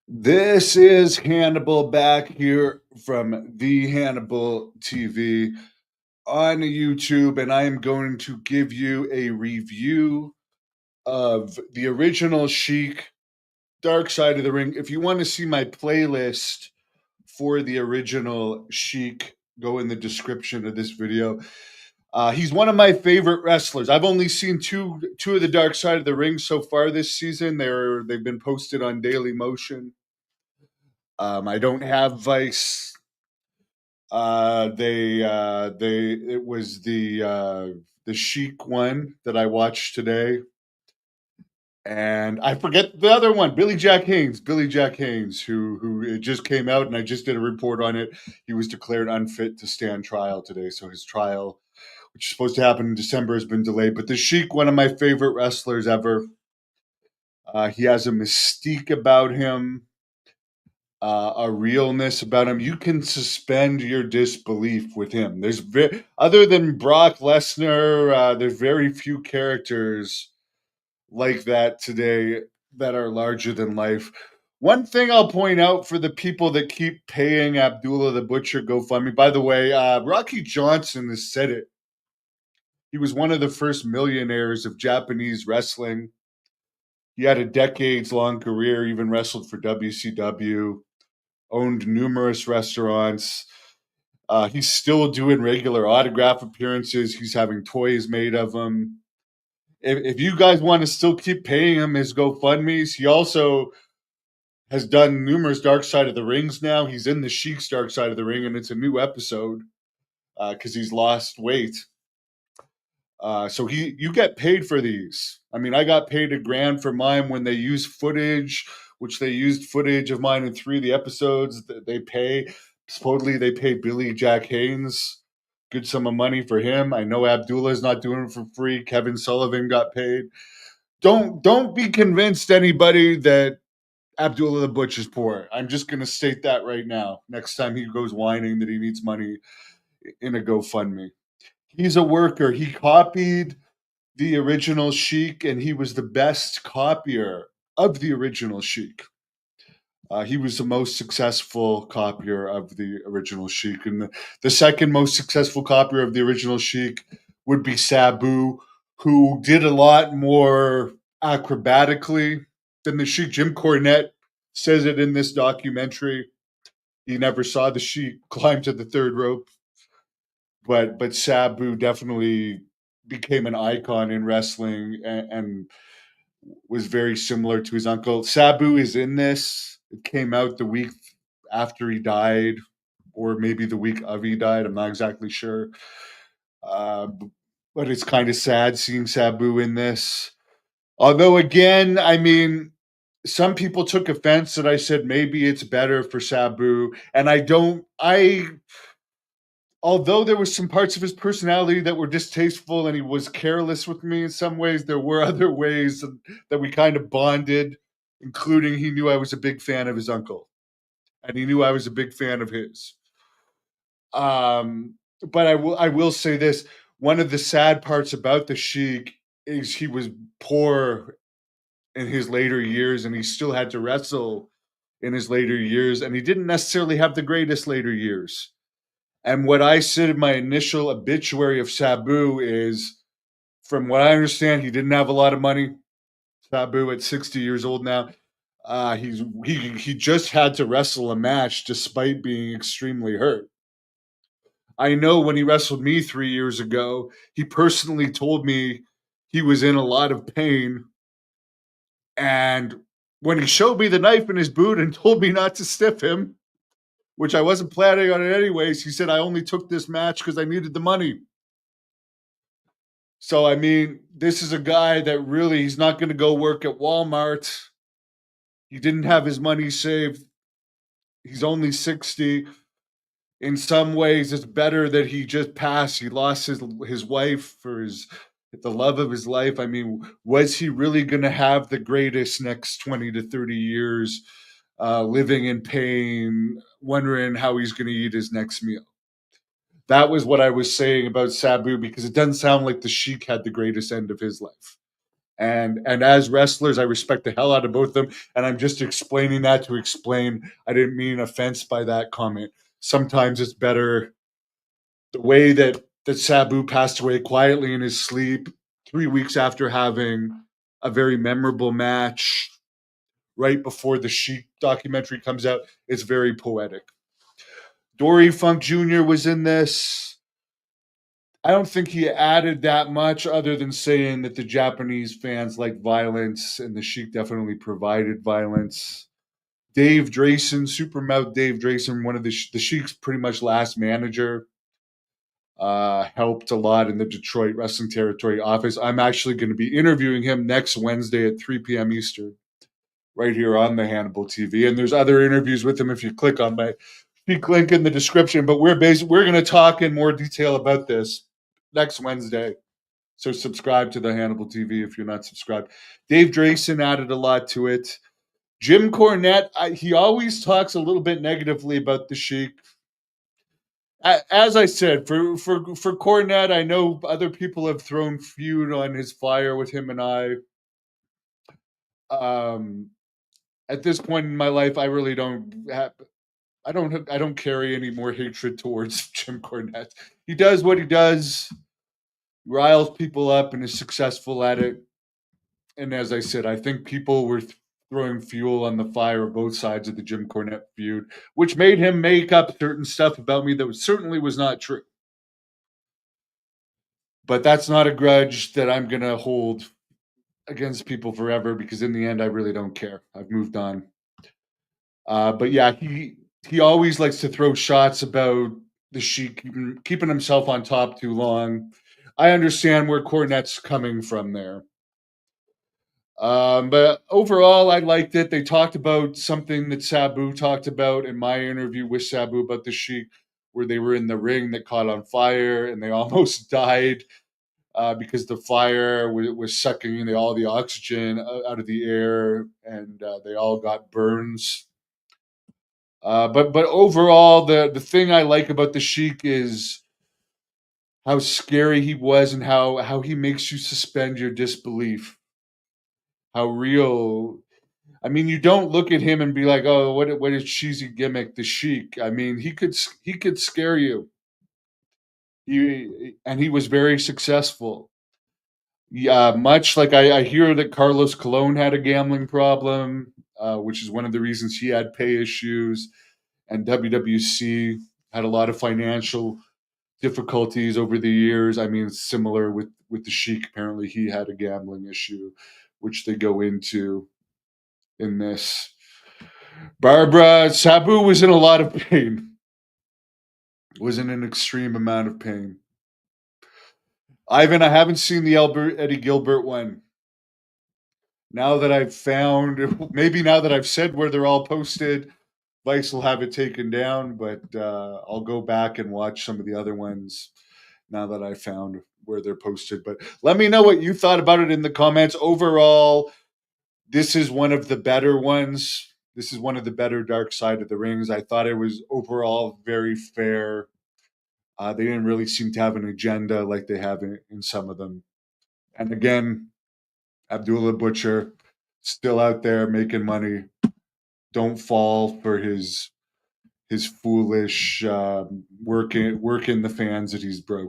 This is Hannibal back here from the Hannibal TV on YouTube, and I am going to give you a review of the original Sheik, Dark Side of the Ring. If you want to see my playlist for the original Sheik, go in the description of this video. He's one of my favorite wrestlers. I've only seen two of the Dark Side of the Ring so far this season. They've been posted on Daily Motion. I don't have Vice. They it was the Sheik one that I watched today, and I forget the other one, Billy Jack Haynes. Billy Jack Haynes, who it just came out, and I just did a report on it. He was declared unfit to stand trial today, so his trial, which is supposed to happen in December, has been delayed. But the Sheik, one of my favorite wrestlers ever. He has a mystique about him, a realness about him. You can suspend your disbelief with him. Other than Brock Lesnar, there's very few characters like that today that are larger than life. One thing I'll point out for the people that keep paying Abdullah the Butcher GoFundMe, by the way, Rocky Johnson has said it. He was one of the first millionaires of Japanese wrestling. He had a decades long career, even wrestled for WCW, owned numerous restaurants. He's still doing regular autograph appearances. He's having toys made of him. If you guys want to still keep paying him his GoFundMe's, he also has done numerous Dark Side of the Rings now. He's in the Sheik's Dark Side of the Ring, and it's a new episode because he's lost weight. So you get paid for these. I mean, I got paid $1,000 for mine when they use footage, which they used footage of mine in 3 of the episodes. They pay. Supposedly, they pay Billy Jack Haynes good sum of money for him. I know Abdullah's not doing it for free. Kevin Sullivan got paid. Don't be convinced, anybody, that Abdullah the Butch is poor. I'm just going to state that right now. Next time he goes whining that he needs money in a GoFundMe, he's a worker. He copied the original Sheik, and he was the best copier of the original Sheik. He was the most successful copier of the original Sheik. And the second most successful copier of the original Sheik would be Sabu, who did a lot more acrobatically than the Sheik. Jim Cornette says it in this documentary. He never saw the Sheik climb to the third rope. But Sabu definitely became an icon in wrestling and was very similar to his uncle. Sabu is in this. It came out the week after he died, or maybe the week of he died. I'm not exactly sure. Uh, but it's kind of sad seeing Sabu in this. Although, again, I mean, some people took offense that I said maybe it's better for Sabu. And I don't, I, although there was some parts of his personality that were distasteful and he was careless with me in some ways, there were other ways that we kind of bonded, including he knew I was a big fan of his uncle and he knew I was a big fan of his. But I will say this: one of the sad parts about the Sheik is he was poor in his later years, and he still had to wrestle in his later years, and he didn't necessarily have the greatest later years. And what I said in my initial obituary of Sabu is, from what I understand, he didn't have a lot of money. Sabu at 60 years old now. He just had to wrestle a match despite being extremely hurt. I know when he wrestled me 3 years ago, he personally told me he was in a lot of pain. And when he showed me the knife in his boot and told me not to stiff him, which I wasn't planning on it anyways, he said, I only took this match because I needed the money. So, I mean, this is a guy that really, he's not going to go work at Walmart. He didn't have his money saved. He's only 60. In some ways, it's better that he just passed. He lost his wife for the love of his life. I mean, was he really going to have the greatest next 20 to 30 years, living in pain, wondering how he's going to eat his next meal? That was what I was saying about Sabu, because it doesn't sound like the Sheik had the greatest end of his life. And as wrestlers, I respect the hell out of both of them. And I'm just explaining that to explain I didn't mean offense by that comment. Sometimes it's better the way that Sabu passed away quietly in his sleep 3 weeks after having a very memorable match right before the Sheik documentary comes out. It's very poetic. Dory Funk Jr. was in this. I don't think he added that much other than saying that the Japanese fans like violence and the Sheik definitely provided violence. Dave Drayson, Supermouth Dave Drayson, one of the Sheik's pretty much last manager, helped a lot in the Detroit wrestling territory office. I'm actually going to be interviewing him next Wednesday at 3 p.m. Eastern, right here on the Hannibal TV. And there's other interviews with him if you click on my link in the description. But we're going to talk in more detail about this next Wednesday. So subscribe to the Hannibal TV if you're not subscribed. Dave Drayson added a lot to it. Jim Cornette, he always talks a little bit negatively about the Sheik. As I said, for Cornette, I know other people have thrown feud on his fire with him and I. At this point in my life, I really don't have. I don't carry any more hatred towards Jim Cornette. He does what he does, riles people up, and is successful at it. And as I said, I think people were throwing fuel on the fire of both sides of the Jim Cornette feud, which made him make up certain stuff about me that certainly was not true. But that's not a grudge that I'm going to hold against people forever because in the end, I really don't care. I've moved on. But yeah, he always likes to throw shots about the Sheik keeping himself on top too long. I understand where Cornette's coming from there. But overall, I liked it. They talked about something that Sabu talked about in my interview with Sabu about the Sheik, where they were in the ring that caught on fire and they almost died because the fire was sucking all the oxygen out of the air, and they all got burns. But overall, the thing I like about the Sheik is how scary he was and how he makes you suspend your disbelief. How real. I mean, you don't look at him and be like, "Oh, what a cheesy gimmick, the Sheik." I mean, he could scare you. He was very successful. Yeah, much like I hear that Carlos Colon had a gambling problem, which is one of the reasons he had pay issues, and WWC had a lot of financial difficulties over the years. I mean, it's similar with the Sheik. Apparently, he had a gambling issue, which they go into in this. Barbara Sabu was in a lot of pain. Was in an extreme amount of pain. Ivan, I haven't seen the Eddie Gilbert one. Now that I've found, maybe now that I've said where they're all posted, Vice will have it taken down. But I'll go back and watch some of the other ones now that I found where they're posted. But let me know what you thought about it in the comments. Overall, this is one of the better ones. This is one of the better Dark Side of the Rings. I thought it was overall very fair. They didn't really seem to have an agenda like they have in some of them. And again, Abdullah Butcher still out there making money. Don't fall for his foolish working the fans that he's broke.